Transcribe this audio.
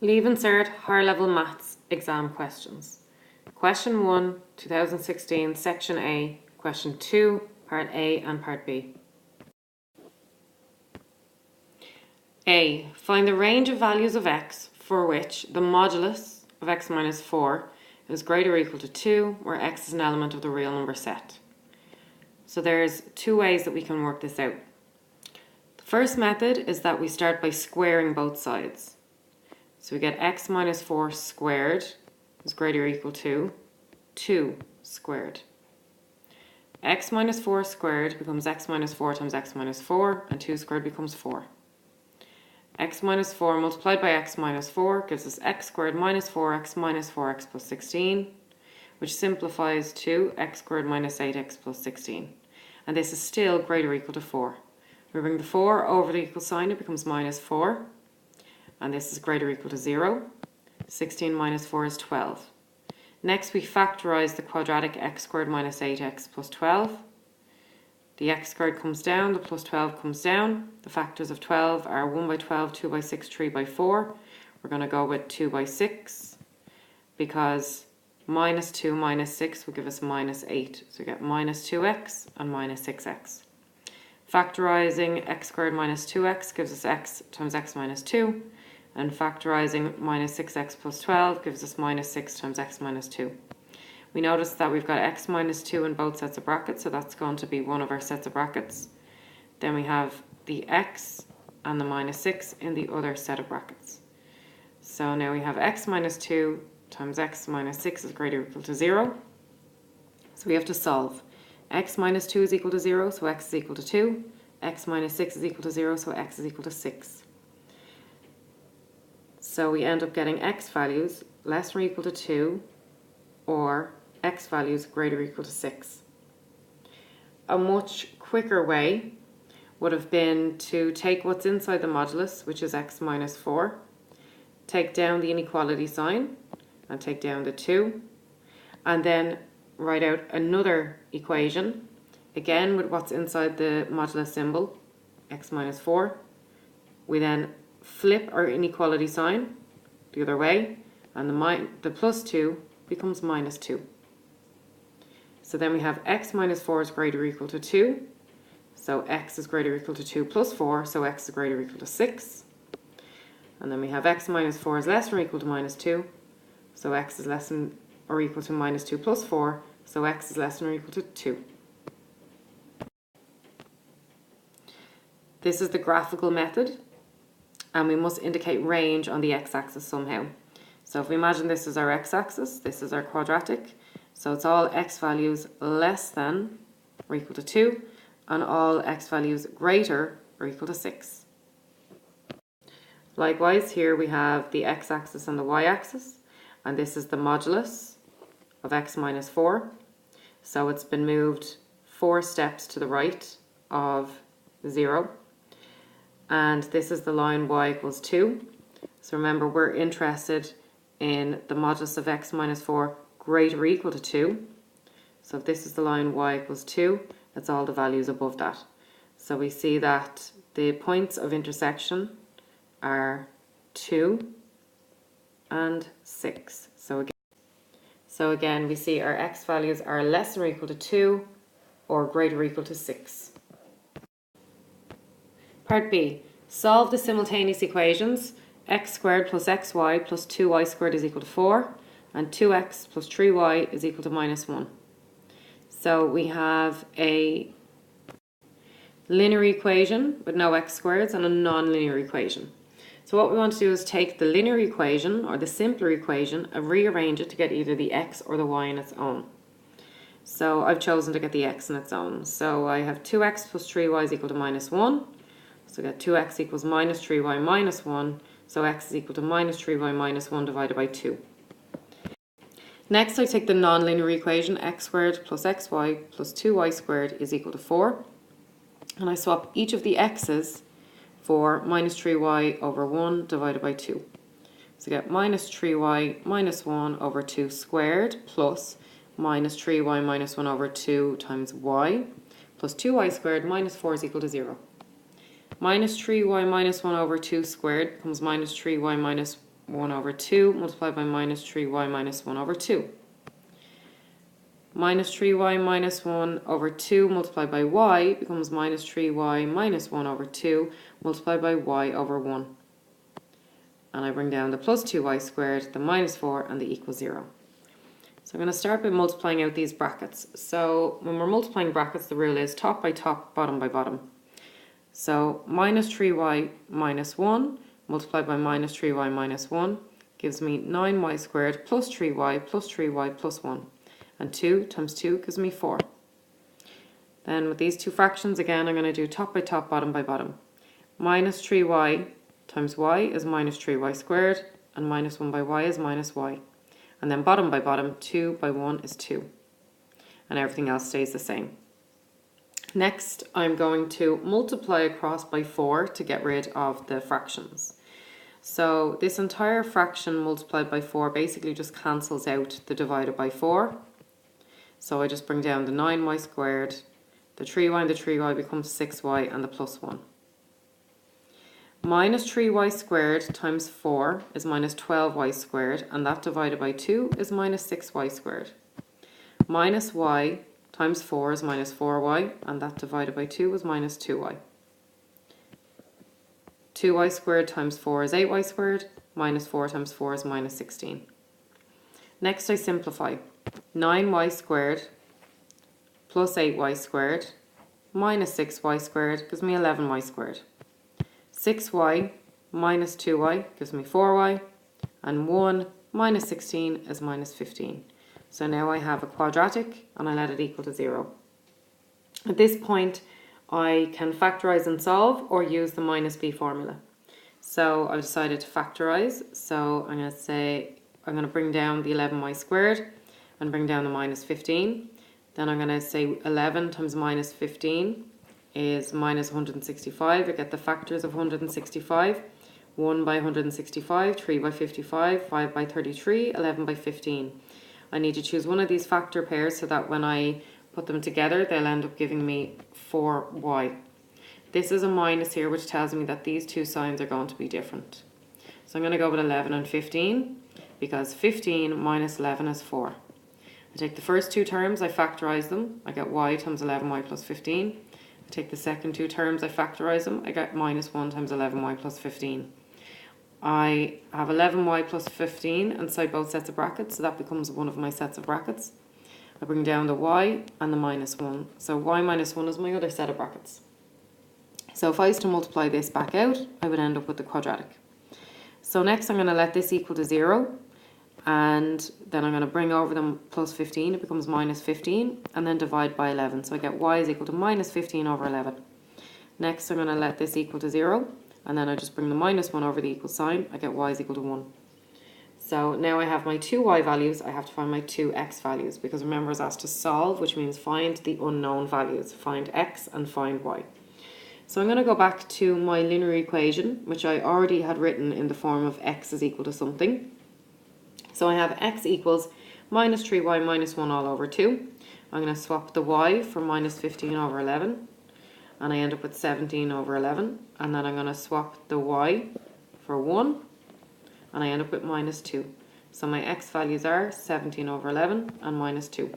Leave insert higher level maths exam questions. Question 1, 2016, section A. Question 2, part A and part B. A. Find the range of values of x for which the modulus of x minus 4 is greater or equal to 2, where x is an element of the real number set. So there's two ways that we can work this out. The first method is that we start by squaring both sides. So we get x minus 4 squared is greater or equal to 2 squared. X minus 4 squared becomes x minus 4 times x minus 4, and 2 squared becomes 4. X minus 4 multiplied by x minus 4 gives us x squared minus 4x plus 16, which simplifies to x squared minus 8x plus 16. And this is still greater or equal to 4. We bring the 4 over the equal sign, it becomes minus 4. And this is greater or equal to 0. 16 minus 4 is 12. Next we factorize the quadratic x squared minus 8x plus 12. The x squared comes down, the plus 12 comes down. The factors of 12 are 1 by 12, 2 by 6, 3 by 4. We're going to go with 2 by 6 because minus 2 minus 6 will give us minus 8. So we get minus 2x and minus 6x. Factorizing x squared minus 2x gives us x times x minus 2. And factorizing minus 6x plus 12 gives us minus 6 times x minus 2. We notice that we've got x minus 2 in both sets of brackets, so that's going to be one of our sets of brackets. Then we have the x and the minus 6 in the other set of brackets. So now we have x minus 2 times x minus 6 is greater or equal to 0. So we have to solve. X minus 2 is equal to 0, so x is equal to 2. X minus 6 is equal to 0, so x is equal to 6. So we end up getting x values less than or equal to 2 or x values greater or equal to 6. A much quicker way would have been to take what's inside the modulus, which is x minus 4, take down the inequality sign and take down the 2, and then write out another equation, again with what's inside the modulus symbol, x minus 4. We then flip our inequality sign the other way, and the plus 2 becomes minus 2. So then we have x minus 4 is greater or equal to 2. So x is greater or equal to 2 plus 4, so x is greater or equal to 6. And then we have x minus 4 is less than or equal to minus 2. So x is less than or equal to minus 2 plus 4, so x is less than or equal to 2. This is the graphical method, and we must indicate range on the x-axis somehow. So if we imagine this is our x-axis, this is our quadratic, so it's all x values less than or equal to 2, and all x values greater or equal to 6. Likewise, here we have the x-axis and the y-axis, and this is the modulus of x minus 4. So it's been moved 4 steps to the right of 0. And this is the line y equals 2. So remember, we're interested in the modulus of x minus 4 greater or equal to 2. So if this is the line y equals 2, that's all the values above that. So we see that the points of intersection are 2 and 6. So again, we see our x values are less than or equal to 2 or greater or equal to 6. Part B. Solve the simultaneous equations x squared plus xy plus 2y squared is equal to 4 and 2x plus 3y is equal to minus 1. So we have a linear equation with no x squareds and a non-linear equation. So what we want to do is take the linear equation or the simpler equation and rearrange it to get either the x or the y in its own. So I've chosen to get the x in its own. So I have 2x plus 3y is equal to minus 1. So I get 2x equals minus 3y minus 1. So x is equal to minus 3y minus 1 divided by 2. Next I take the non-linear equation x squared plus xy plus 2y squared is equal to 4. And I swap each of the x's for minus 3y over 1 divided by 2. So I get minus 3y minus 1 over 2 squared plus minus 3y minus 1 over 2 times y plus 2y squared minus 4 is equal to 0. Minus 3y minus 1 over 2 squared becomes minus 3y minus 1 over 2 multiplied by minus 3y minus 1 over 2. Minus 3y minus 1 over 2 multiplied by y becomes minus 3y minus 1 over 2 multiplied by y over 1. And I bring down the plus 2y squared, the minus 4, and the equals 0. So I'm going to start by multiplying out these brackets. So when we're multiplying brackets, the rule is top by top, bottom by bottom. So minus 3y minus 1 multiplied by minus 3y minus 1 gives me 9y squared plus 3y plus 3y plus 1. And 2 times 2 gives me 4. Then with these two fractions, again, I'm going to do top by top, bottom by bottom. Minus 3y times y is minus 3y squared, and minus 1 by y is minus y. And then bottom by bottom, 2 by 1 is 2. And everything else stays the same. Next, I'm going to multiply across by 4 to get rid of the fractions. So this entire fraction multiplied by 4 basically just cancels out the divided by 4. So I just bring down the 9y squared, the 3y and the 3y becomes 6y, and the plus 1. Minus 3y squared times 4 is minus 12y squared, and that divided by 2 is minus 6y squared. Minus y times 4 is minus 4y, and that divided by 2 is minus 2y. 2y squared times 4 is 8y squared, minus 4 times 4 is minus 16. Next I simplify. 9y squared plus 8y squared minus 6y squared gives me 11y squared. 6y minus 2y gives me 4y, and 1 minus 16 is minus 15. So now I have a quadratic and I let it equal to 0. At this point I can factorize and solve or use the minus b formula. So I've decided to factorize, so I'm going to say I'm going to bring down the 11y squared and bring down the minus 15. Then I'm going to say 11 times minus 15 is minus 165. I get the factors of 165. 1 by 165, 3 by 55, 5 by 33, 11 by 15. I need to choose one of these factor pairs so that when I put them together, they'll end up giving me 4y. This is a minus here, which tells me that these two signs are going to be different. So I'm going to go with 11 and 15, because 15 minus 11 is 4. I take the first two terms, I factorize them, I get y times 11y plus 15. I take the second two terms, I factorize them, I get minus 1 times 11y plus 15. I have 11y plus 15 inside both sets of brackets, so that becomes one of my sets of brackets. I bring down the y and the minus 1. So y minus 1 is my other set of brackets. So if I was to multiply this back out, I would end up with the quadratic. So next I'm going to let this equal to 0. And then I'm going to bring over them plus 15, it becomes minus 15, and then divide by 11. So I get y is equal to minus 15 over 11. Next I'm going to let this equal to 0, and then I just bring the minus 1 over the equal sign, I get y is equal to 1. So now I have my two y values, I have to find my two x values, because remember I was asked to solve, which means find the unknown values, find x and find y. So I'm going to go back to my linear equation, which I already had written in the form of x is equal to something. So I have x equals minus 3y minus 1 all over 2. I'm going to swap the y for minus 15 over 11. And I end up with 17 over 11. And then I'm going to swap the y for 1. And I end up with minus 2. So my x values are 17 over 11 and minus 2.